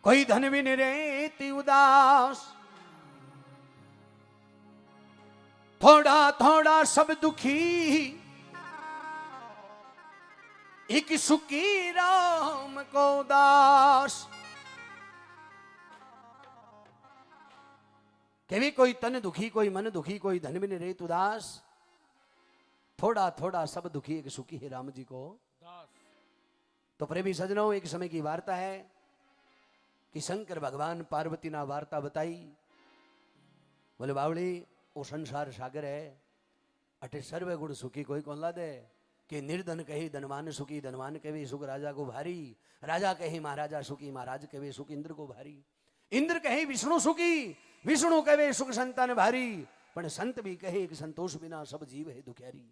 कोई धन बिन रहती उदास, थोड़ा थोड़ा सब दुखी, एक सुखी राम को दास। केवी कोई तन दुखी, कोई मन दुखी, कोई धन बिन रहत उदास, थोड़ा थोड़ा सब दुखी, एक सुखी है राम जी को दास। तो प्रेमी सजनों, एक समय की वार्ता है कि शंकर भगवान पार्वती ना वार्ता बताई। बोले बावली वो संसार सागर है, अटे सर्व गुण सुखी कोई कौन ला दे। कि निर्धन कही धनवान सुखी, धनवान कहे सुख राजा को भारी, राजा कहे महाराजा सुखी, महाराज कहे सुख इंद्र को भारी, इंद्र कहे विष्णु सुखी, विष्णु कहे सुख संतान भारी। पर संत भी कहे कि संतोष बिना सब जीव है दुखियारी।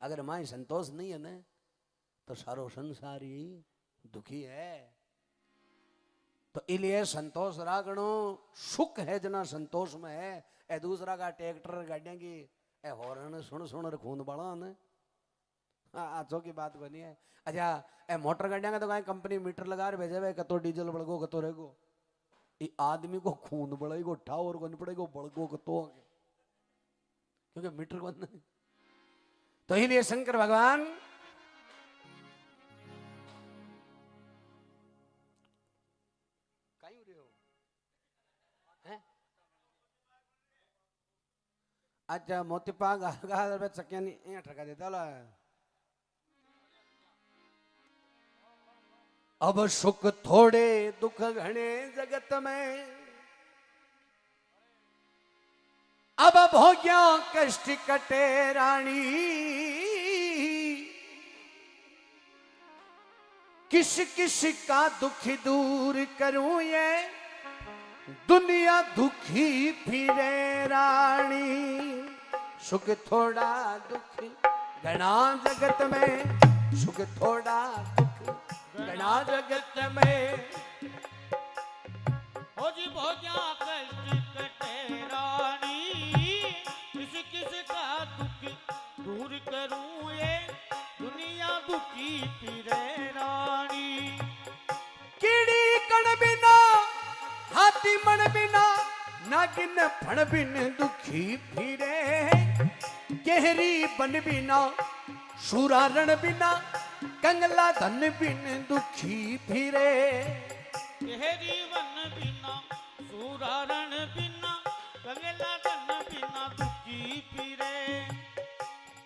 अगर माए संतोष नहीं है ना तो सारो संसार ही दुखी है। तो इसलिए संतोष रागणो सुख है जना संतोष में है। ए दूसरा का ट्रैक्टर गाड़ियां की ए हॉर्न सुन सुन खून बड़ा न आजो की बात बनी है। अच्छा ए मोटर गाड़ियां का तो कहीं कंपनी मीटर लगा रहे भेजे कतो डीजल बड़गो कतो रहेगो। ये आदमी को खून बढ़ेगो ठावर को नहीं पड़ेगो बड़गो कतो क्योंकि मीटर को नहीं। तो इसलिए शंकर भगवान अच्छा मोती पाग चकिया नहीं ठका देता ला। अब सुख थोड़े दुख घने जगत में, अब भोग्या कष्ट कटे रानी, किस किस का दुख दूर करूं ये दुनिया दुखी फिरे रानी। सुख थोड़ा दुख घना जगत में, सुख थोड़ा दुख घना जगत में, हो जी भोग्या कष्ट कटे रानी, किस किस का दुख दूर करूं ये दुनिया दुखी फिरे रानी। कीड़ी कण बिना हाथी मन बिना, नागिन फण बिन दुखी फिरे, गहरी बन बिना सूरा रण बिना, कंगला धन बिन दुखी फिरे। गहरी वन बिना सूरा रण बिना, कंगला धन बिना दुखी फिरे।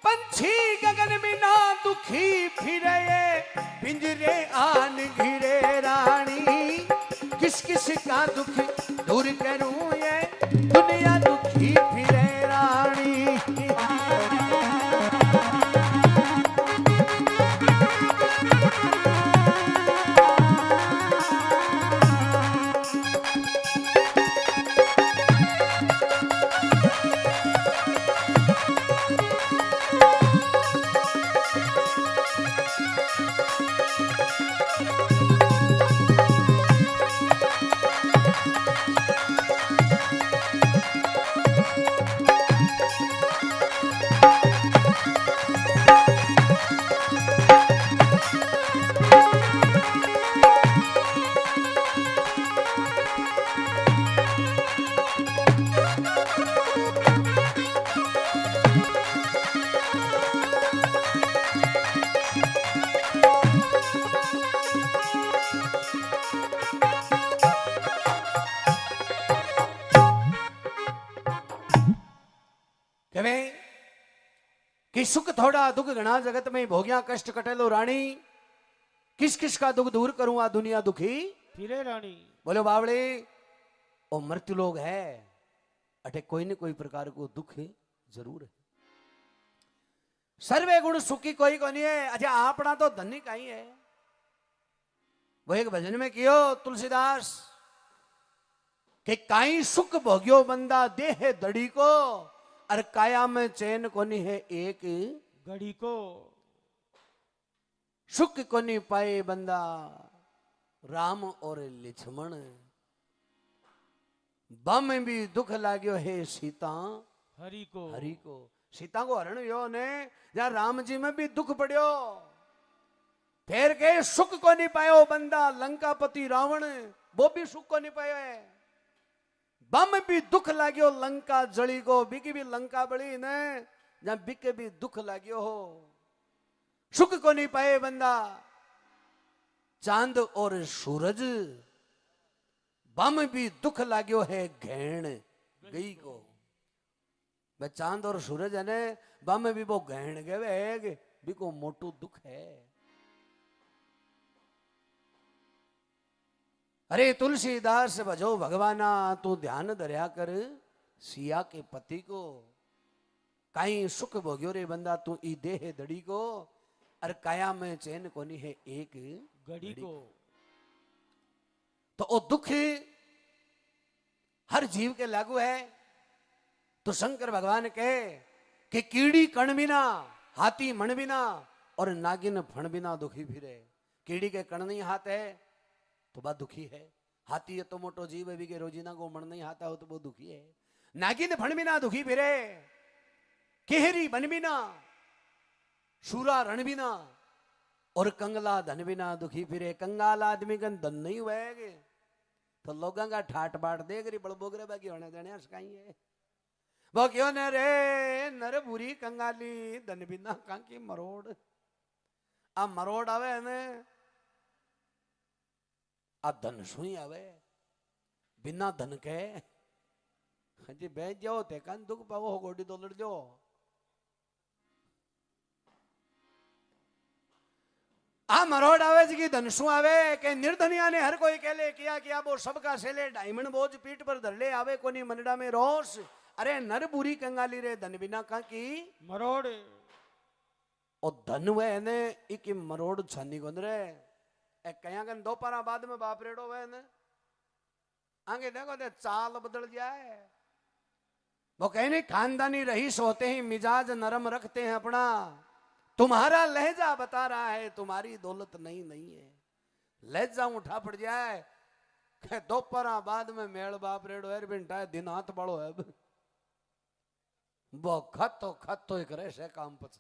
पंछी गगन बिना दुखी फिरे, पिंजरे आन घिरे रानी, किस किस का दुख दूर करूं ये दुनिया दुखी फिरे रानी। कि सुख थोड़ा दुख घना जगत में, भोग्या कष्ट कटेलो रानी, किस किस का दुख दूर करूं आ दुनिया दुखी फिरे रानी। बोलो बावड़े ओ मृत्यु लोग है अटे कोई न कोई प्रकार को दुख जरूर है। सर्वे गुण सुखी कोई को नहीं है। अच्छा आपना तो धनी कहीं है। वो एक भजन में कियो तुलसीदास कि काई सुख भोग्यो बंदा देह दड़ी को, और काया में चैन कोनी है एक घड़ी को। सुख कोनी पाए बंदा राम और लक्ष्मण, बम भी दुख लाग्यो है सीता हरि को। हरि को सीता को हरण यो ने या राम जी में भी दुख पड़ियो। फिर के सुख को नहीं पायो बंदा लंकापति रावण, वो भी सुख को नहीं पायो है। बम भी दुख लाग्यो लंका जड़ी को, बिकी भी लंका बड़ी ने जहां बिके भी दुख लाग्यो हो, सुख को नहीं पाए बंदा। चांद और सूरज बम भी दुख लाग्यो है घेण गई को। वे चांद और सूरज है ने बम भी वो घेण गए बिको मोटू दुख है। अरे तुलसीदास भजो भगवाना, तू ध्यान धरया कर सिया के पति को। काई सुख भोग्यो रे बंदा तू ई देह दड़ी को, अरे काया में चैन कोनी है एक घड़ी को। तो ओ दुख हर जीव के लागू है। तो शंकर भगवान कहे कि कीड़ी कण बिना, हाथी मण बिना और नागिन फण बिना दुखी फिरे। कीड़ी के कण नहीं हाथ है तो बात दुखी है। हाथी ये तो मोटो जीव है भी के रोजीना को मण नहीं हाथा हो तो वो दुखी है। नागिन फण बिना दुखी फिरे, केहरी बन बिना, शूरा रण बिना और कंगला धन बिना दुखी फिरे। कंगाल आदमी का धन नहीं हुएगे तो लोगों का ठाट बाट देख रही बड़बोगरे बाकी होने देने सकाई है। वो क्यों न रे नर बुरी कंगाली धन बिना कांकी मरोड़। आ मरोड़ आवे ने आ धन सुई आवे बिना धन के जी बैठ जाओ ते कान दुख पावो गोडी तो लड़ जाओ। आ मरोड़ आवे जी की धनसू आवे के निर्धनिया ने हर कोई कहले किया वो सबका सेले डायमंड बोझ पीठ पर धर ले आवे कोनी मनडा में रोस। अरे नर बुरी कंगाली रे धन बिना का की मरोड़। ओ धन वे ने इकी मरोड़ छानी गोंद रे ए कया कन दोपहर बाद में बाप रेडो वे ने आगे देखो ते चाल बदल जाए। वो कहने खानदानी रईस होते ही मिजाज नरम रखते हैं अपना, तुम्हारा लहजा बता रहा है तुम्हारी दौलत नहीं है। लहजा उठा पड़ जाए दोपहर बाद में मेल बाप रेडो है बिंटा दिन हाथ बड़ो है वो खतो ही करे से काम पच।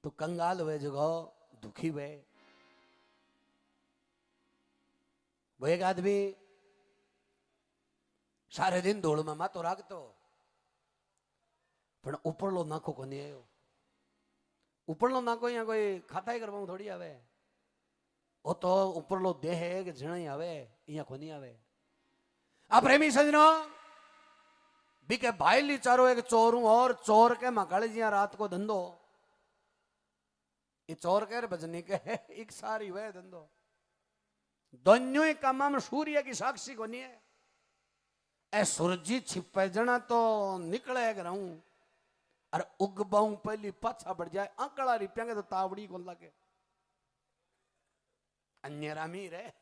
तो कंगाल वे जगह दुखी वे। वो एक आदमी सारे दिन धूल में मातो राखतो पण उपरलो नाको को नहीं आयो। उपरलो नाको यहाँ कोई खाता ही करवा थोड़ी आवे। वो तो उपरलो देह है कि जण ही आवे यहाँ को नहीं आवे। आप प्रेमी सजनों बीके भाईली चारो एक चोर हूं और चोर के मकाले जिया रात को धंधो ये चोर के बजनी के एक सारी वह धंधो दोनों कामा में सूर्य की साक्षी को नहीं है। ए सूरजी छिपे जना तो निकले रहूं अरे उगबाऊ पहली पाछा बढ़ जाए आंकड़ा रिप्यांगे तो तावड़ी को लगे अन्य रामी रे।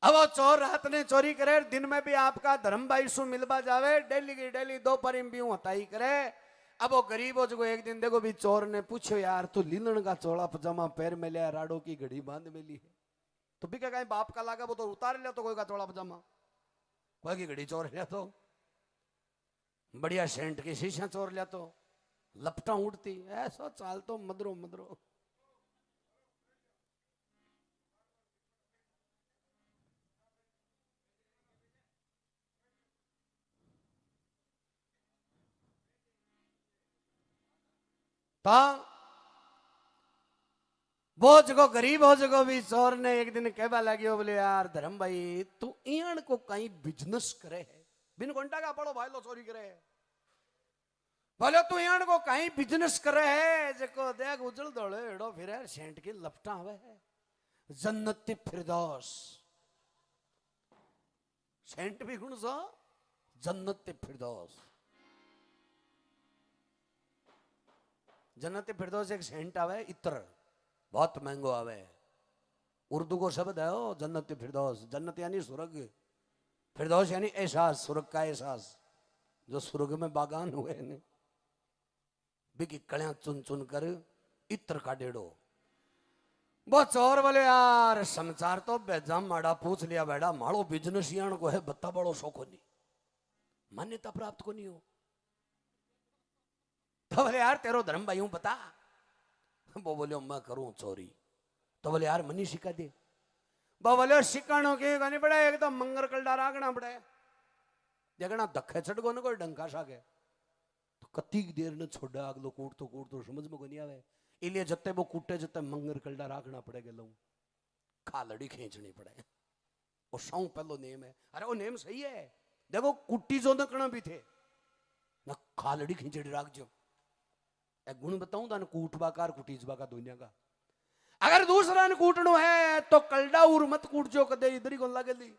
अब वो चोर रात ने चोरी करे दिन में भी आपका धर्म भाई सु मिलवा जावे डेली की डेली दोपहर भी हता ही करे। अब वो गरीबों जो एक दिन देखो भी चोर ने पूछो यार तू लीलन का चोला पजामा पैर में लिया राडो की घड़ी बांध में ली है तो भी कहीं बाप का लागा वो तो उतार लिया तो कोई का चोला पजामा कोई की घड़ी चोर लिया तो बढ़िया सेंट की शीशा चोर लिया तो लपटा उड़ती ऐसा चाल तो मदरो मदरो। तो वो जगो गरीब हो जगो भी चोर ने एक दिन कहवा लगियो बोले यार धर्म भाई तू इण को कहीं बिजनेस करे है बिन घंटा का पड़ो भाई लो चोरी करे है बोले तू इण को कहीं बिजनेस करे है जको देख उजल दौड़े एड़ो फिर सेंट की लपटा हुए है जन्नती फिरदौस सेंट भी गुण सो जन्नती फिरदौस। जन्नती फिरदौस एक सेंट आवे इत्र बहुत महंगो आवे उर्दू को शब्द है ओ जन्नती फिरदौस। जन्नत यानी स्वर्ग फिरदौस यानी एहसास स्वर्ग का एहसास जो स्वर्ग में बागान हुए ने बिकी कलियां चुन चुन कर इत्र का डेड़ो। वो चोर बोले यार समाचार तो बेजाम माड़ा पूछ लिया बेड़ा माड़ो बिजनेस यान को है बत्ता बड़ो शौक नहीं मान्यता प्राप्त को नहीं हो तो बोले यार तेरो धर्म भाई हूं बता। वो बोले मैं करूं चोरी। तो बोले यार मनी सिखा दे। वो बोले सिखानो के नहीं पड़ा, एक तो मंगर कलडा रागना पड़ा देखना धक्के चढ़ गो ना कोई डंका सागे तो कती देर ने छोड़ा अगलो कूट तो समझ में को नहीं आवे। इसलिए जत्ते वो कूटे जत्ते मंगर कलडा राखना पड़ेगा लो खालड़ी खींचनी पड़े। वो सौ पहलो नेम है। अरे वो नेम सही है। देखो कुट्टी जो नकना भी थे ना खालड़ी खींचड़ी राख जो। एक गुण बताऊं था ना कूटबाकार कुटीजबा का दुनिया का। अगर दूसरा ने कूटनो है तो कलडा उर मत कूट जो कदे इधर ही को लगे ली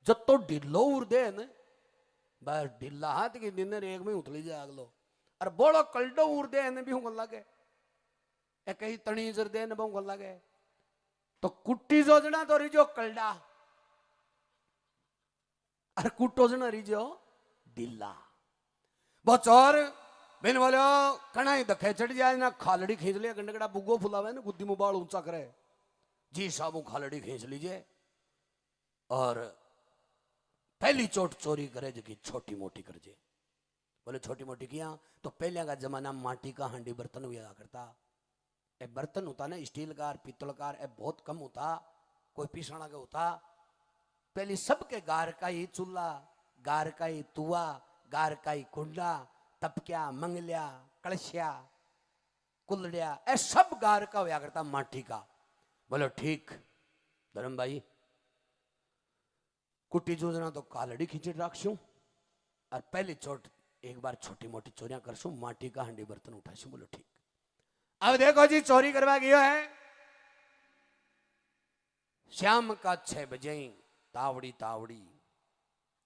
जब तो ढिलो उर दे न बस ढिला हाथ की दिन एक में उतली जाए अगलो और बोलो कलडो उर दे न भी हूं लगे ए कहीं तणी जर दे न बहु लगे तो कुट्टी जोजना तो रिजो कलडा और कुट्टो जना रिजो ढिला। वो चोर बिन बोलो कणाई दखे चढ़ जाए ना खालड़ी खींच लिया गंडगड़ा बुगो फुलावे ना गुद्दी में बाल ऊंचा करे जी साहब खालड़ी खींच लीजिए और पहली चोट चोरी करे जी छोटी मोटी कर जे। बोले छोटी मोटी किया तो पहले का जमाना माटी का हांडी बर्तन हुआ करता। ए बर्तन होता ना स्टील का पीतल का ए बहुत कम होता कोई पीसना का होता। पहले सबके गार का ही चूल्हा गार का ही तुआ गार का ही कुंडा तपक्या मंगलिया कलशिया कुल्लड़िया ए सब गार का होया करता माटी का। बोलो ठीक धर्म भाई कुट्टी जोजना तो कालड़ी खींचे राखशू और पहली चोट एक बार छोटी मोटी चोरियां करशू माटी का हांडी बर्तन उठाशू। बोलो ठीक। अब देखो जी चोरी करवा गया है शाम का 6 बजे तावड़ी तावड़ी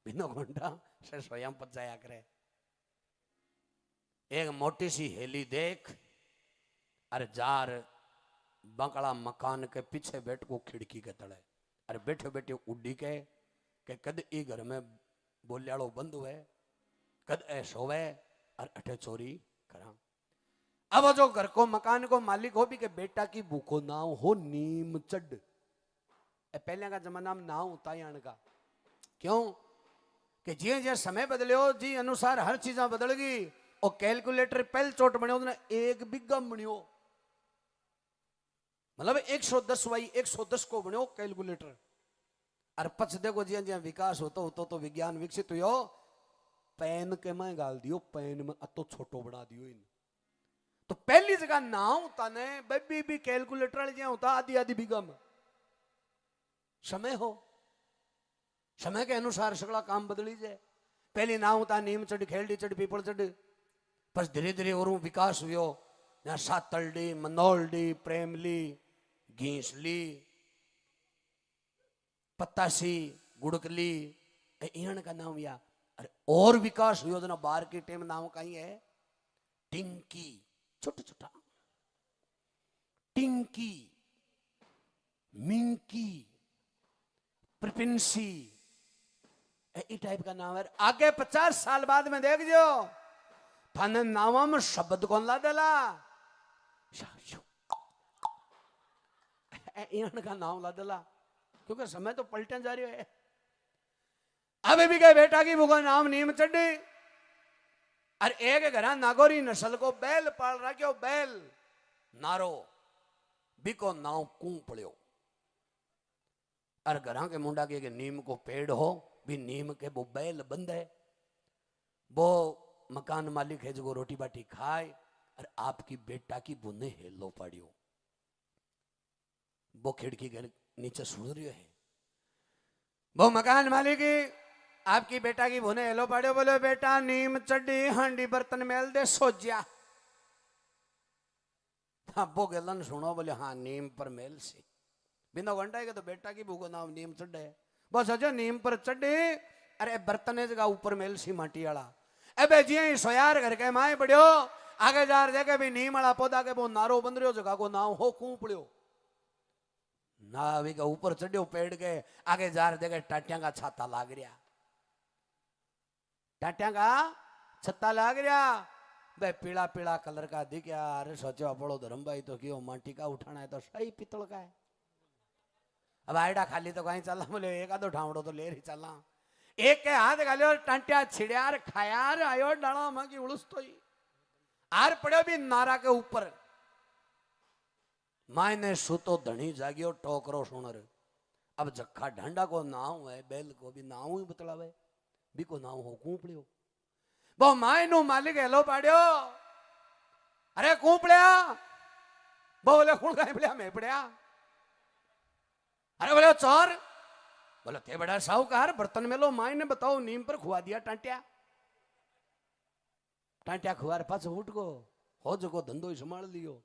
बिना घंटा से स्वयं पच जाया करे। एक मोटी सी हेली देख अरे जार बंकड़ा मकान के पीछे बैठ को खिड़की के तले अरे बैठे बैठे उड्डी के कद ई घर में बोलियाड़ो बंद हुए कद ए सोवे और अठे चोरी करा। अब जो घर को मकान को मालिक हो भी के बेटा की भूखो नाव हो नीम चढ़ पहले का जमाना में नाव होता है का क्यों कि जी जी समय बदलो जी अनुसार हर चीजा बदल गई और कैलकुलेटर पहल चोट बने एक बिगा बनियो मतलब 110 वाई 110 को बनो कैलकुलेटर और पछ देखो जी जी विकास होता तो विज्ञान विकसित हुआ पेन के मैं गाल दियो पेन में अतो छोटो बना दियो इन। तो पहली जगह ना होता ने बेबी भी कैलकुलेटर जो होता आधी आधी बिगा में समय हो समय के अनुसार सगला काम बदली जाए। पहले ना होता नीम चढ़ खेलडी चढ़ पीपल चढ़ बस धीरे धीरे और विकास हुयो यहाँ सातलडी मनोलडी प्रेमली घीसली पत्तासी गुड़कली इहन का नाम या अरे और विकास हुयो जना बार के टेम नाम कहीं है टिंकी छोटा छोटा टिंकी मिंकी प्रिपिंसी ए टाइप का नाम है। आगे 50 साल बाद में देख जो थाने नावा में शब्द कौन ला देला इहन का नाम ला देला क्योंकि समय तो पलटन जा रही है। अबे भी गए बेटा की भूखा नाम नीम चड्डी और एक घर नागौरी नस्ल को बैल पाल रखो बैल नारो बिको नाव कू पड़ो और घर के मुंडा के नीम को पेड़ हो भी नीम के वो बैल बंद है वो मकान मालिक है जो रोटी बाटी खाए और आपकी बेटा की बुने हेलो पाड़ियो वो खिड़की के नीचे सुन रही है वो मकान मालिक आपकी बेटा की बुने हेलो पाड़ियो बोले बेटा नीम चड्डी हांडी बर्तन मेल दे सोजिया वो गलन सुनो बोले हाँ नीम पर मेल सी बिना घंटा है तो बेटा की भूखो नाम नीम चढ़े बस अजो नीम पर चढ़े अरे बर्तन जगह ऊपर मेल सी माटी वाला अबे जी सोयार घर के माए पड़ियो आगे जार जगह भी नीम वाला पौधा के वो नारो बंद रहो जगह को नाव हो कू पड़ियो ना अभी का ऊपर चढ़ियो पेड़ के आगे जार जगह टाटिया का छाता लाग रहा टाटिया का छत्ता लाग रहा बे पीला पीला कलर का दिख गया। अरे सोचो अपड़ो धर्म भाई तो क्यों माटी का उठाना है तो सही पितल का है। अब आईडा खाली तो कहीं चला बोले एक आधो ठावड़ो तो ले रही चला एक के हाथ गालियो टांटिया छिड़ियार खायार आयो डाला मां की उड़स तो ही आर पड़े भी नारा के ऊपर मायने सुतो धनी जागियो टोकरो सुनर। अब जखा ढांडा को नाव है, बैल को भी नाव ही बतलावे, बी को नाव हो कूपड़ियो। वो माय नु मालिक हेलो पाड़ियो, अरे कूपड़िया, बोले कौन गए पड़िया मैं पड़िया, अरे बोले चोर, बोले थे बड़ा साहूकार बर्तन में लो, माय ने बताओ नीम पर खुआ दिया टांटिया, टांटिया खुआ पास उठ को हो जो को धंधो ही संभाल लियो,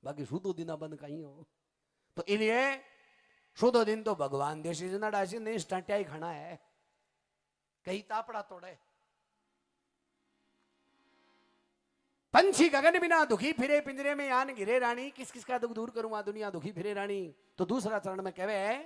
बाकी सुधो दिना बंद कहीं हो। तो इलिए सुधो दिन तो भगवान देशी जना डासी नहीं टांटिया ही खाना है, कहीं तापड़ा तोड़े। पंछी गगन बिना दुखी फिरे पिंजरे में आन गिरे रानी, किस किस का दुख दूर करूंगा दुनिया दुखी फिरे रानी। तो दूसरा चरण में कहवे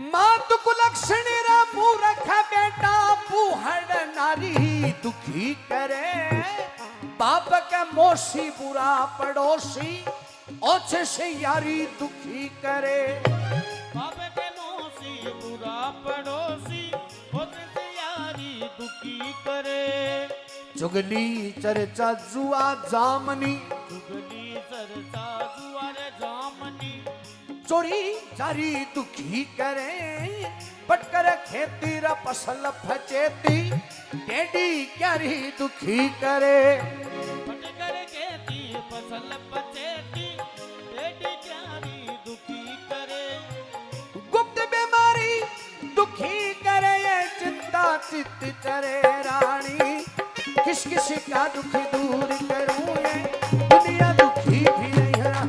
मातु कुलक्षणी रा मूर्ख बेटा पुहड़ नारी दुखी करे, बाप के मोशी बुरा पड़ोसी ओछे से यारी दुखी करे। बाप के मोशी बुरा पड़ोसी ओछे से यारी दुखी करे। चुगली चर्चा जुआ जामनी, चुगली चर्चा जुआ रे जामनी, चोरी जारी दुखी करे, पटकर खेती रा फसल फचेती टेडी क्यारी दुखी करे। पटकर खेती फसल फचेती टेडी क्यारी दुखी करे। गुप्त बीमारी दुखी करे, ये चिंता चित्त चरे रानी, किस किस का दुख दूर करूं ये दुनिया दुखी भी नहीं रहा।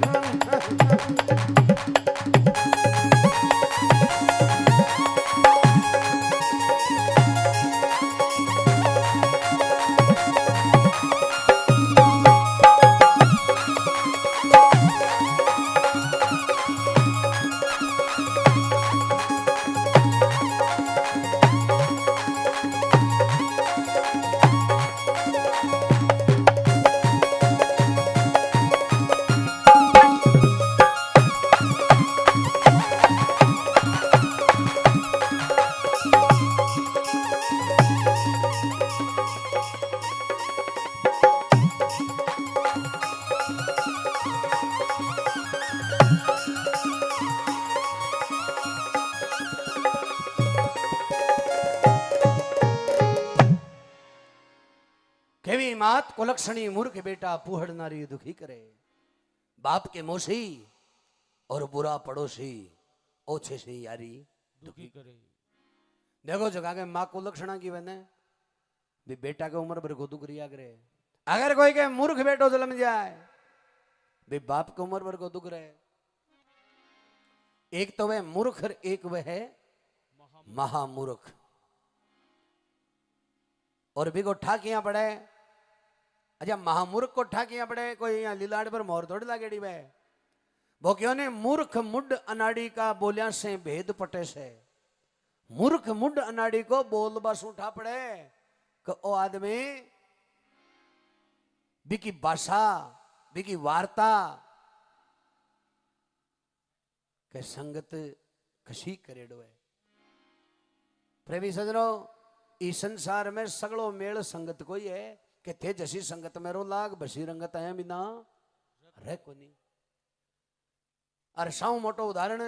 केवी मात कुलक्षणी मूर्ख बेटा पुहड़ नारी दुखी करे, बाप के मोशी और बुरा पड़ोसी ओछे से यारी दुखी करे। देखो जगह के माँ कुलक्षणा की बने भी बेटा के उम्र पर को दुख रिया करे। अगर कोई के मूर्ख बेटो जन्म जाए भी बाप के उम्र पर को दुख रहे। एक तो वह मूर्ख, एक वह है महामूर्ख। और भी को ठाकियां पड़े, अच्छा महामूर्ख को ठाकियां पड़े, कोई यहाँ लीलाड़ पर मोहर थोड़ी लागेड़ी वे। वो क्यों ने मूर्ख मुड अनाड़ी का बोलिया से भेद पटे से, मूर्ख मुड अनाड़ी को बोल बस उठा पड़े कि ओ आदमी बिकी भाषा बिकी वार्ता के संगत कशी करेडो है। प्रेमी सजनों, इस संसार में सगड़ो मेल संगत कोई है कि थे जसी संगत में रो लाग बसी रंगत है बिना रह कोनी। और साउ मोटो उदाहरण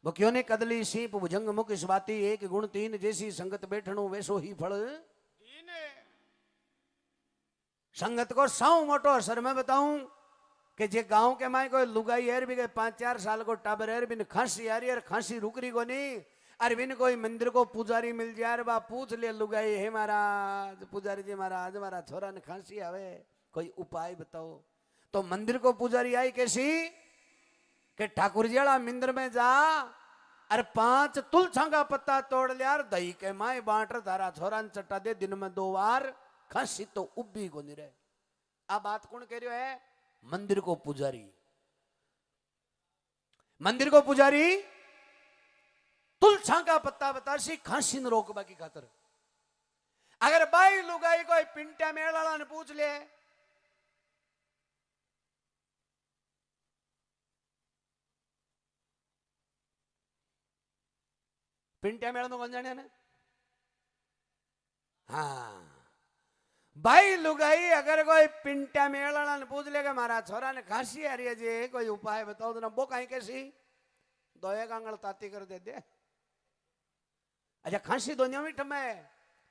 वो क्यों ने कदली सीप भुजंग मुख इस बाती एक गुण तीन, जैसी संगत बैठणो वैसो ही फल। संगत को साउ मोटो असर में बताऊं कि जे गांव के माए कोई लुगाई है भी 5-4 साल को टाबर है बिन खांसी आ रही है, खांसी रुक रही को नहीं। अरे बिन कोई मंदिर को पुजारी मिल जाए बा पूछ ले लुगाई, हे महाराज पुजारी जी महाराज हमारा छोरा ने खांसी आवे कोई उपाय बताओ। तो मंदिर को पुजारी आई कैसी कि ठाकुर जी वाला मंदिर में जा अरे 5 तुलसा का पत्ता तोड़ लिया, दही के माए बांट धारा छोरा ने चटा दे, दिन में 2 बार खांसी तो उब्बी को नहीं रहे। आ बात कौन कह रहे है? मंदिर को पुजारी। मंदिर को पुजारी तुलसा का पत्ता बता सी खांसी न रोकबा की खातर। अगर बाई लुगाई कोई पिंटा मेला ने पूछ ले पिंटा मेला तो कौन जाने ने हाँ भाई लुगाई अगर कोई पिंटा मेला ने पूछ लेगा मारा छोरा ने खांसी आ रही है जी कोई उपाय बताओ तो ना वो कहीं कैसी दो एक आंगल ताती कर दे दे अच्छा खांसी दोनिया में टमे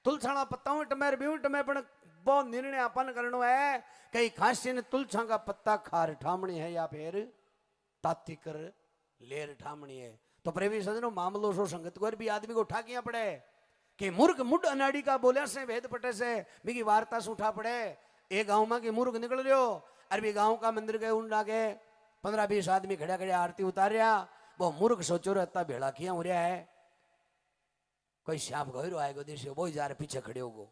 तुलसाना पत्ता में टमे भी टमे पण वो निर्णय अपन करनो है कई खांसी ने तुलसा का पत्ता खार ठामणी है या फिर ताती कर लेर ठामणी है तो प्रेमी सजनो मामलो सो संगत को भी आदमी को उठा किया पड़े कि मुर्ग मुड अनाड़ी का बोलिया से वेद पटे से बिकी वार्ता से उठा पड़े एक गांव में कि मुर्ग निकल रहो अरबी गांव का मंदिर के उन लागे 15-20 आदमी खड़ा खड़े आरती उतार रहा वो मुर्ग सोचो रहता भेड़ा किया हो रहा है कोई श्याप गहिरो आएगो देश वो जा रहे पीछे खड़े होगो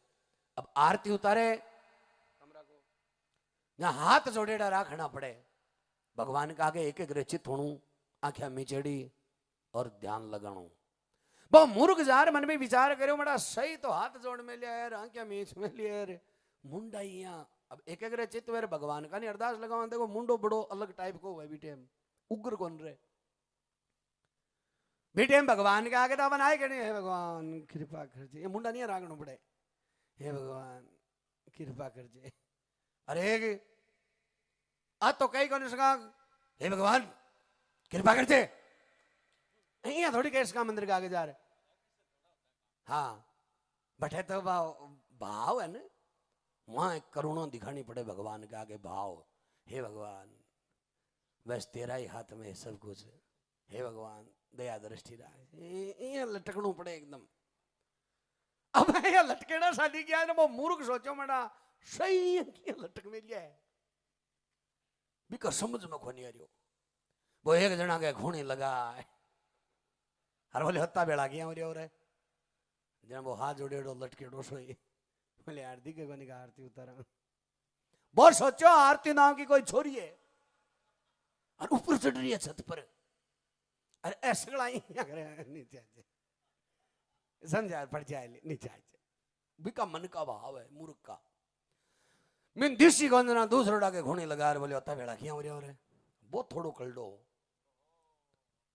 अब आरती उतारे कमरा को यहाँ हाथ जोड़ेड़ा राखना पड़े भगवान का आगे एक एक चित होणु आंखें मीचेड़ी और ध्यान लगाणु वो मुर्ग जार मन में विचार करो बड़ा सही तो हाथ जोड़ में लिया यार आंखें मीच में लिया यार मुंडा यहाँ अब एक एक चित वेर भगवान का नहीं अरदास लगाओ देखो मुंडो बड़ो अलग टाइप को हुआ बीटे उग्र कौन रे बेटे भगवान के आगे तो अपन आए कहने हे भगवान कृपा कर जे ये मुंडा नहीं रागणो पड़े हे भगवान कृपा कर जे अरे आ तो कई कौन सका हे भगवान कृपा कर जे यहाँ थोड़ी कैसे का मंदिर के आगे जा रहे हाँ बटे तो भाव है ना वहां एक करुणा दिखानी पड़े भगवान के आगे भाव हे भगवान बस तेरा ही हाथ में सब कुछ हे भगवान दया दृष्टि रहा लटकणू पड़े एकदम अब यहाँ लटकेना शादी किया ना वो मूर्ख सोचो मड़ा सही लटक में लिया है बिका समझ में खोनी आ रही वो एक जना के खूनी लगा हर बोले हत्ता बेड़ा गया हो रहा है जब वो हाथ जोड़ेड़ो लटकेड़ो सोई बोले आरती के कोनी का आरती उतारा बहुत सोचो आरती नाम की कोई छोरी है और ऊपर चढ़ रही है छत पर अरे ऐसे नीचे समझा पड़ जाए नीचे बिका मन का भाव है मूर्ख का मैं देसी गंजना दूसरों के घोड़े लगा बोले हत्ता बेड़ा किया हो रहा है वो थोड़ो कलडो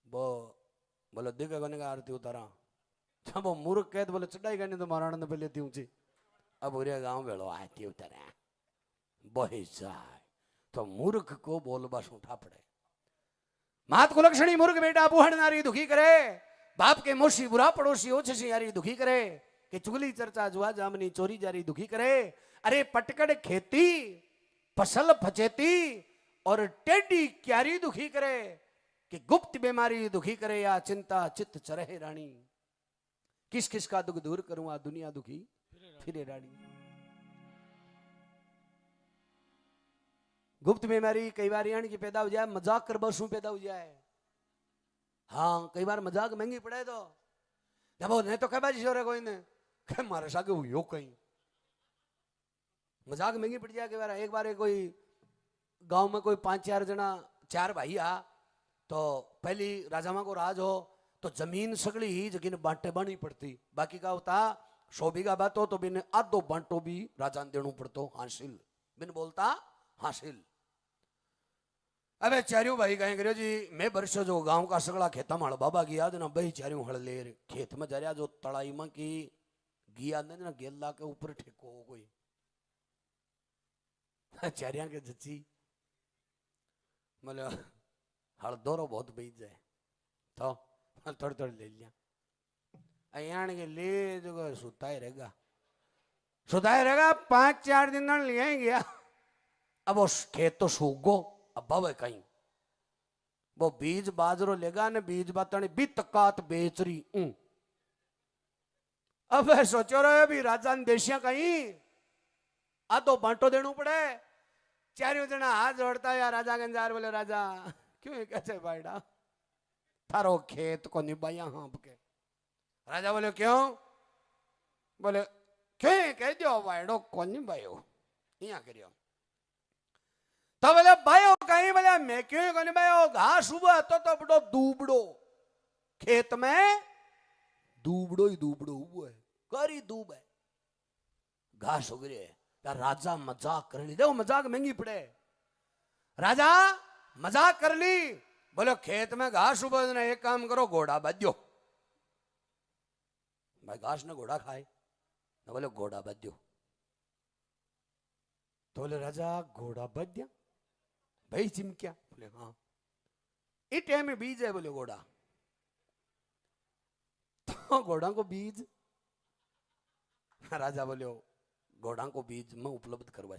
वो बोलो दिखे कोने का आरती उतारा जब वो मूर्ख कहते बोले चढ़ाई करनी तो महाराणा ने पहले थी ऊंची अब उरे गांव बेड़ो आरती उतारा बही जाए तो मूर्ख को बोल बस उठा पड़े मात को लक्षणी मूर्ख बेटा बुहड़ नारी दुखी करे बाप के मोशी बुरा पड़ोसी ओछसी यारी दुखी करे कि चुगली चर्चा जुआ जामनी चोरी जारी दुखी करे अरे पटकड़ खेती फसल फचेती और टेढ़ी क्यारी दुखी करे कि गुप्त बीमारी दुखी करे या चिंता चित्त चरहे रानी किस किस का दुख दूर करूं आ दुनिया दुखी फिरे रानी गुप्त बीमारी कई बार यानी की पैदा हो जाए मजाक कर बसू पैदा हो जाए हाँ कई बार मजाक महंगी पड़े तो जब वो नहीं तो कह बाजी शोर है कोई ने कह मारे सागे हो कहीं मजाक महंगी पड़ जाए एक बार कोई गांव में कोई 5-4 जना 4 भाई आ तो पहली राजामा को राज हो तो जमीन सगड़ी ही जगह बांटे बानी पड़ती बाकी का होता 100 बीघा बात हो तो बिन आधो बांटो भी राजा ने देना पड़तो हासिल बिन बोलता हासिल अबे चारियों भाई कहें करो जी मैं बरसो जो गांव का सगड़ा खेता माड़ बाबा गया ना बही चारियों हड़ ले खेत में जा रहा जो तड़ाई में की गिया ना गेला के ऊपर ठेको हो कोई चारिया के जच्ची मतलब हल दौरो बहुत बीत जाए तो थोड़ी थोड़ी ले लिया अयान के ले जो सुता ही रहेगा 5-4 दिन लिया ही गया अब वो खेत तो सूख गो अब बवे कहीं वो बीज बाजरो लेगा ने बीज बातनी भी तकात बेच रही अब सोचो रहे भी राजा ने देशिया कहीं आ तो बांटो देना पड़े चारों जना हाथ जोड़ता है राजा गंजार बोले राजा क्यों कैसे बाइडा थारो खेत को निभाया हाँ के राजा बोले क्यों बोले क्यों कह दो बाइडो को निभायो यहाँ करियो तो बोले भाई कहीं बोले मैं क्यों को निभायो घास हुआ तो बड़ो दूबड़ो खेत में दूबड़ो ही दूबड़ो हुआ है करी दूब है घास उग रही है। यार राजा मजाक कर ली, देखो मजाक महंगी पड़े। राजा मजाक कर ली, बोलो खेत में घास उबोधना, एक काम करो घोड़ा बांधो। भाई घास ने घोड़ा खाए ना, बोले घोड़ा बांधो। तो बोले राजा घोड़ा बांध दिया। भाई चिमकिया, बोले हाँ। इस टाइम में बीज है, बोले घोड़ा। तो घोड़ा को बीज, राजा बोले घोड़ा को बीज मैं उपलब्ध करवा।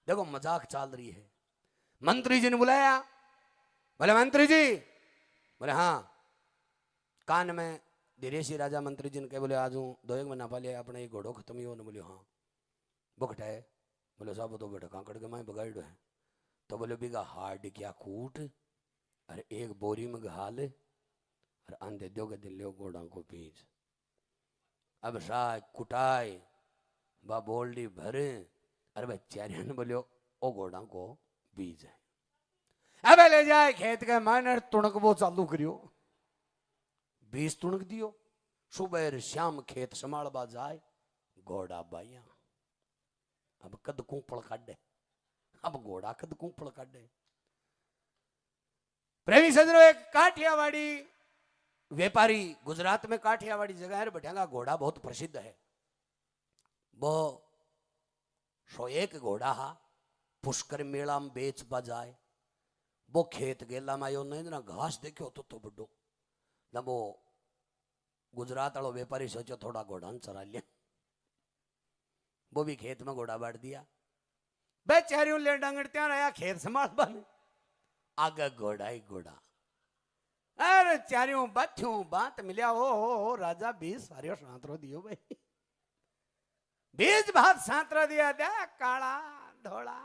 देखो मजाक चल रही है। मंत्री जी ने बुलाया, बोले मंत्री जी, बोले हाँ। कान में धीरे से राजा मंत्री जी ने कहे, बोले आज हूँ 2-1 महीना पहले अपने ये घोड़ो खत्म ही हो। बोले हाँ। बुकटा है, बोले साहब तो बेटा कांकड़ के मैं बगाड़ है। तो बोले बिगा हार्ड क्या कूट, अरे एक बोरी में घाल और आंधे दोगे दिन लो घोड़ा को बीज। अब साय कुटाए बा बोल्डी भरे, अरे भाई चारिया ने बोलियो ओ घोड़ा को बीज है। अब ले जाए खेत के मायने तुणक वो चालू करियो, बीज तुणक दियो। सुबह शाम खेत संभालबा जाए घोड़ा बाइया। अब कद कुंपड़ काटे, अब घोड़ा कद कुंपड़ काटे। प्रेमी सजनो, एक काठियावाड़ी व्यापारी, गुजरात में काठियावाड़ी जगह है, बठियागा घोड़ा बहुत प्रसिद्ध है। वो 101 घोड़ा हा पुष्कर मेला में बेच बजाए। वो खेत गेला में आयो नहीं ना, घास देखो तो बड़ो ना। वो गुजरात वालों व्यापारी सोचो थोड़ा घोड़ा चरा लिया, वो भी खेत में घोड़ा बांट दिया। बेचारियों ले डंगड़त्या रहा खेत संभाल बने, आगे घोड़ा ही घोड़ा। अरे चारियों बाथ्यों बात मिलिया, ओ राजा बीज सारियो सांतरो दियो भाई। बीज भात सांतरा दिया दे, काला धोला।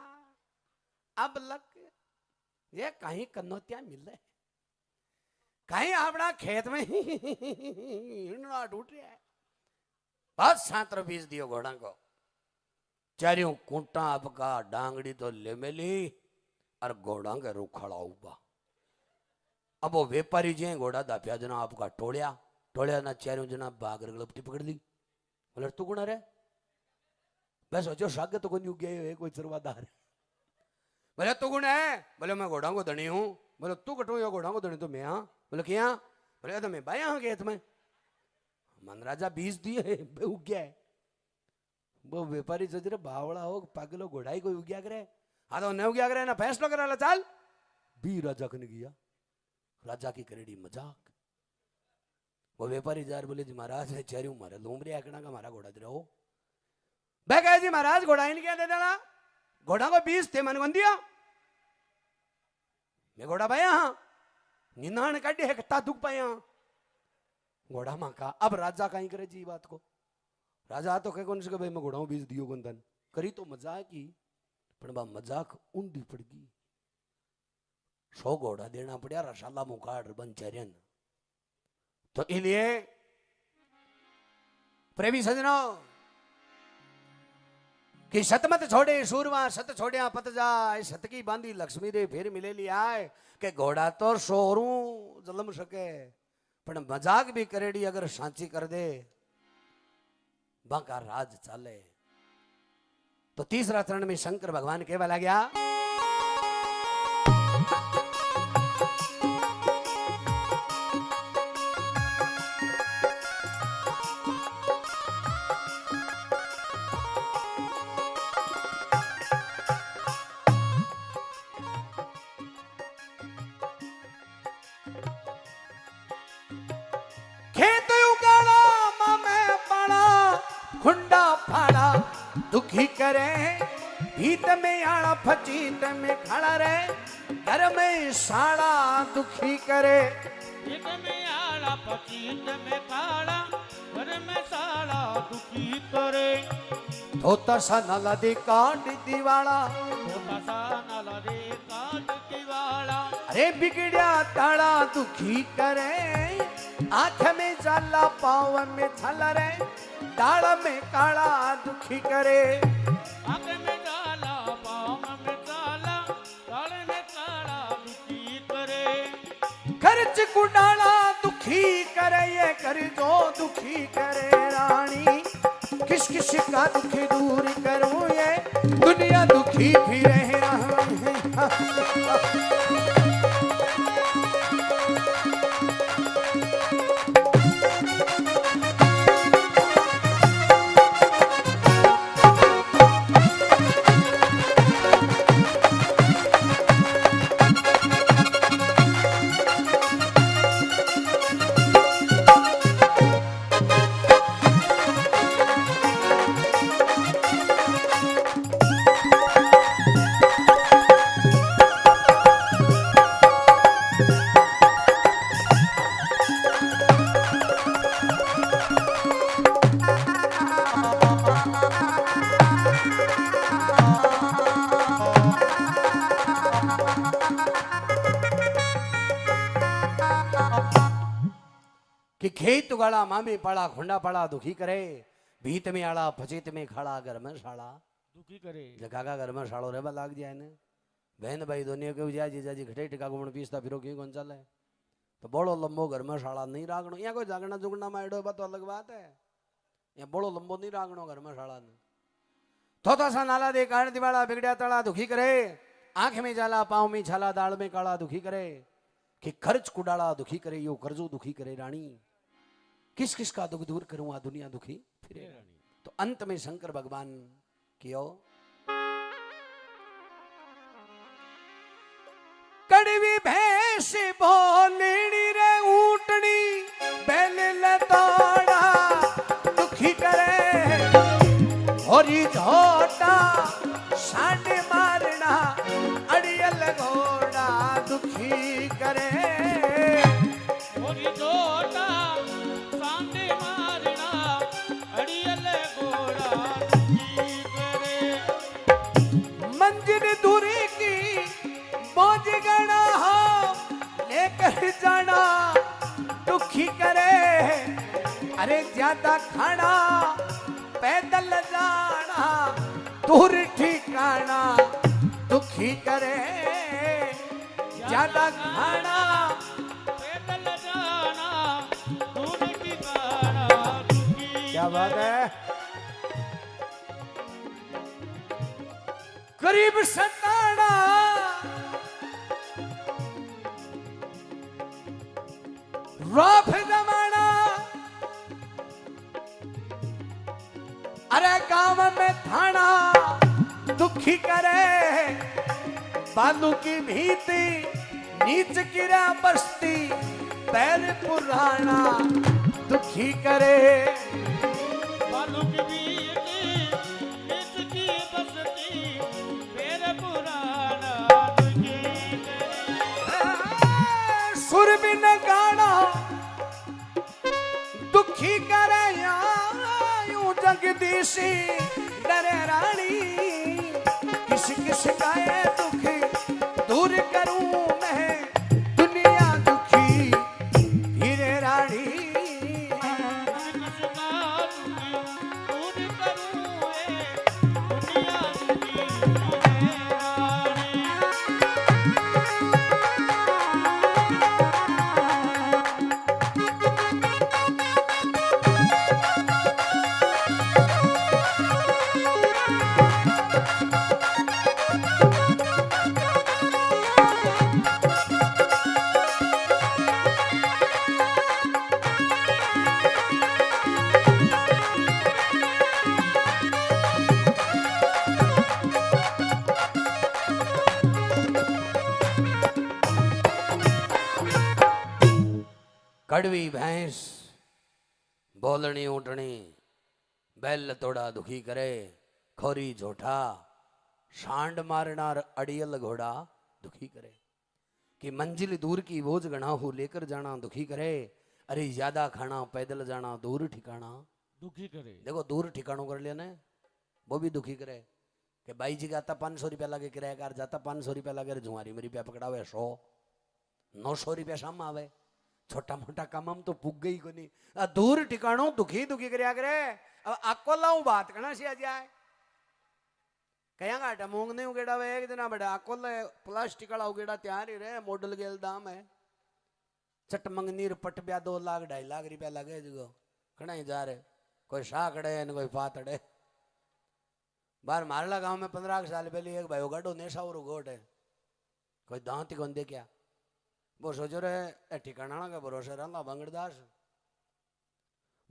अब लग ये कहीं कन्नौतिया मिले, कहीं अपना खेत में हिंडना टूट रहा है। बहुत सांतरो बीज दियो घोड़ा को। चारियों कुंटा आपका डांगड़ी तो ले मिली और घोड़ा के रुखड़ा उबा। अब वो व्यापारी जी घोड़ा दापिया जना आपका टोलिया टोलिया ना, चारों जना बागर गलपटी पकड़ ली। बोले तू कौन रे? मैं सोचो शाग तो कोई गया कोई चरवादार। बोले तू कौन है? बोले मैं घोड़ा को धनी हूँ। बोले तू कटू यो घोड़ा को धनी तो मैं हाँ। बोले क्या? बोले तो मैं बाया हाँ खेत में। मन राजा बीज दिए उग गया है। वो व्यापारी सोच रहे बावड़ा हो पागलो घोड़ा ही कोई उग्या करे। हाँ तो नहीं उग्या करे ना फैसला करा चल भी राजा कने गया। राजा की करेड़ी मजाक। वो व्यापारी जार बोले जी महाराज है चेहरे मारे लूमरे आकड़ा का मारा घोड़ा दे रहो। मैं कहे जी महाराज घोड़ा ही नहीं क्या दे देना, घोड़ा को बीस थे मन दिया मैं घोड़ा पाया हाँ निनान काटे है कट्टा दुख पाया घोड़ा मां का। अब राजा कहीं करे जी बात को। राजा तो कहे कौन से भाई मैं घोड़ा बीज दियो कौन धन करी तो मजाक ही पर बा मजाक ऊंधी पड़गी। 100 घोड़ा देना पड़ा रसाला मुकाड़ बनचर्यन। तो इसलिए प्रेमी सजनों कि सतमत छोड़े सूरवा सत छोड़िया पत जाए सत की बांधी लक्ष्मी रे फिर मिले ली आए के घोड़ा तो शोरू जलम सके पर मजाक भी करेड़ी अगर सांची कर दे बाका राज चाले। तो तीसरा चरण में शंकर भगवान केवल आ गया दुखी करे भीत में आड़ा फचीत में खड़ा रहे घर में साड़ा दुखी करे। भीत में आड़ा फचीत में खड़ा घर में साड़ा दुखी करे। धोता सा नाला दे काट दीवाला धोता सा नाला दे काट दीवाला। अरे बिगड़िया ताड़ा दुखी करे आंख में जाला पाव में छला रे ताड़ा में काला दुखी करे। आंख में जाला पाव में काला ताड़े में काला दुखी करे। खर्च कुडाला दुखी करे ये कर जो दुखी करे रानी किस किस का दुख दूर करूं ये दुनिया दुखी भी रह रहा है। कि खेत गाड़ा मामे पाड़ा खुंडा पाड़ा दुखी करे भीत में आड़ा फचेत में खाड़ा घर में शाड़ा दुखी करे जकाका घर में शाड़ो रेबा लाग जाए ने बहन भाई दोनिया के जाए जीजा जी घटे टिका गुण पीसता फिरो क्यों कौन चले तो बड़ो लंबो घर में शाड़ा नहीं रागणो यहाँ कोई जागना जुगना में एडो तो अलग बात है यहाँ बड़ो लंबो नहीं रागणो घर में शाड़ा ने थोथा सा नाला दे कारण दिवाला बिगड़िया तड़ा दुखी करे आंख में जाला पाँव में छाला दाल में काला दुखी करे कि खर्च कुडाला दुखी करे यो कर्जो दुखी करे रानी किस किस का दुख दूर करूं आ दुनिया दुखी फिरे रानी। तो अंत में शंकर भगवान कियो कड़वी भैंस बोलनी रे ऊंटनी बैल लताड़ा दुखी करे होरी झोटा सांड मारना अड़ियल घोड़ा दुखी करे होरी झोटा सांड मारना अड़ियल घोड़ा दुखी करे मंजिल दूरी की मौज गणा हो लेकर जाना दुखी करे अरे ज्यादा खाना पैदल जाना दूर ठिकाना दुखी करे ज्यादा खाना पैदल जाना दूर ठिकाना दुखी क्या बात है गरीब सताना रौफ जमाना अरे गांव में थाना दुखी करे बालू की भीति नीच गिरा बस्ती पैर पुराना दुखी करे बालू की बीती इसकी बसती पैर पुराना दुखी करे सुर बिन गाना दुखी करे यूं जगदीशी डरे रानी किस किस का ये दुख दूर करूं मैं दुनिया दुखी फिरे रानी कड़वी भैंस बोलनी ऊँटनी बैल तोड़ा दुखी करे खोरी झोठा सांड मारनार अड़ियल घोड़ा दुखी करे कि मंजिल दूर की बोझ गणा हो लेकर जाना दुखी करे अरे ज्यादा खाना पैदल जाना दूर ठिकाना दुखी करे देखो दूर ठिकानों कर लिया ने वो भी दुखी करे कि बाई जी का 500 रुपया लगे किराएकार जाता 500 रुपया लगे जुआरी में रुपया पकड़ावे 100-900 रुपया शाम आवे छोटा मोटा काम हम तो पुग गई को नहीं दूर ठिकाणों दुखी दुखी करया करे अब आको लाऊं बात करना सी जाए कया गाटा मूंग नहीं उगेड़ा वे एक दिन बड़ा आको प्लास्टिक वाला उगेड़ा तैयार ही रहे मॉडल गेल दाम है चट मंगनीर पट ब्या 2 लाख 2.5 लाख रुपया लगे जो कना ही जा रहे कोई साकड़े न कोई पातड़े। बाहर मारला गांव में 15 साल पहले एक भाई गाडो नेशा और गोट है, कोई दांत कौन दे क्या, वो सोचो रे ठिकाना के भरोसे रहा बंगड़दास।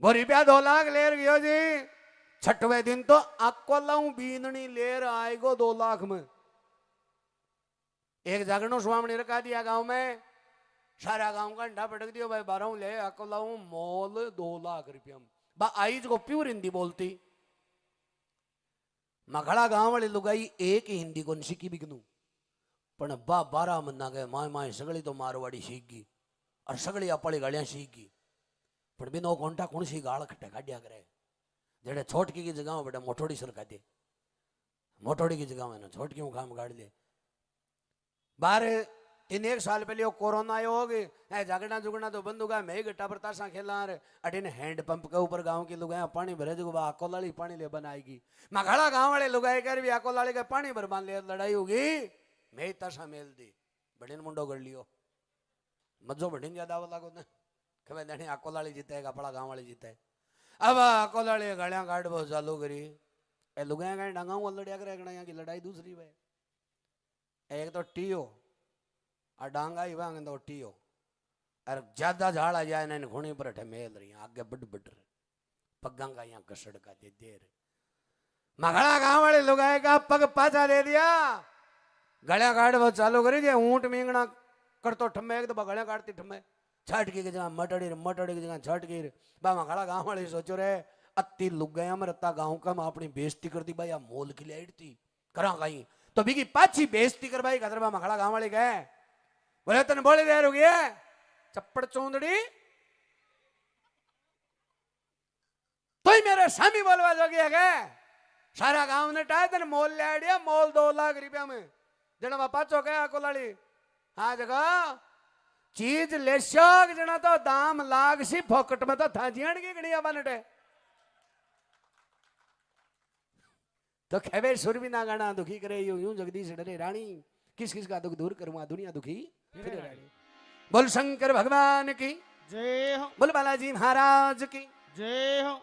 वो रुपया 2 लाख लेर गयो जी, छठवें दिन तो आको लाऊं बींदनी लेर आएगो 2 लाख में। एक जागरणो स्वामी रखा दिया गांव में, सारा गांव का अंडा पटक दियो भाई 12 ले आको लाऊं मोल 2 लाख रुपया में। बा आईज को प्योर हिंदी बोलती। मखड़ा गांव वाली लुगाई एक ही हिंदी को सीखी बिकनू, पण बा 12 महीना गए माए माए सगली तो मारवाड़ी सीख गई और सगली अपड़ी गालियां सीख गई। पण बिनो कोंटा कौन सी गाल खट्टे काटिया करे, जेड़े छोटकी की जगह बेटा मोटोड़ी सर का दे, मोटोड़ी की जगह में ना छोटकी में काम गाड़ ले। बाहर 3-1 साल पहले वो कोरोना आयो होगी, जागना जुगना तो बंद होगा, मैं गट्टा परतासा खेला अटिन हैंड पंप के ऊपर गांव की लुगाया पानी भरे जो आकोलाली पानी ले बनाएगी। मखड़ा गांव वाले लुगाए कर भी आकोलाली के पानी भर मान ले लड़ाई होगी, मैं तसा मेल दी बड़ीन मुंडो कर लियो मजो बढ़िन ज्यादा वाला को खबर देने आकोलाली जीतेगा पड़ा गांव वाले जीते। अब आकोलाली गाड़ियां काट बहुत चालू करी, ए लुगाया कहीं डांगा लड़िया करे यहाँ की लड़ाई दूसरी भाई। एक तो टीओ और डांगा ही वांग तो टीओ और ज्यादा झाड़ आ जाए ना घुणी पर अठे मेल रही आगे बड़ पग्गा का यहाँ कसड़ का दे देर। मखड़ा गांव वाले लोग आएगा पग पाचा दे दिया, गलियां काट बहुत चालू करी जे ऊंट मींगना कर तो ठम्मे एक तो गलियां काटती ठम्मे छटकी की जगह मटड़ी की जगह छटकी। बा मखड़ा गांव वाले सोचो रे अति लुक गया मरता गांव का मैं अपनी बेइज्जती करती भाई मोल की लाइट थी करा कहीं तो बिकी पाछी बेइज्जती कर भाई कदर मखड़ा गांव वाले गए बोले तन बोली देर हो गया चप्पड़ चौंदड़ी तो ही मेरे स्वामी बोलवा जो गया गए सारा गांव ने टाया तेन मोल ले आया मोल 2 लाख रुपया में जना पाचो गया कोलाड़ी। हाँ जगह चीज ले शक जना तो दाम लाग सी फोकट में तो था जियण की गणिया बनटे तो खेवे सुर भी ना गाना दुखी करे यूं यूं जगदीश डरे रानी किस किस का दुख दूर करूंगा दुनिया दुखी फिर रानी। बोल शंकर भगवान की जय हो, बोल बालाजी महाराज की जय हो।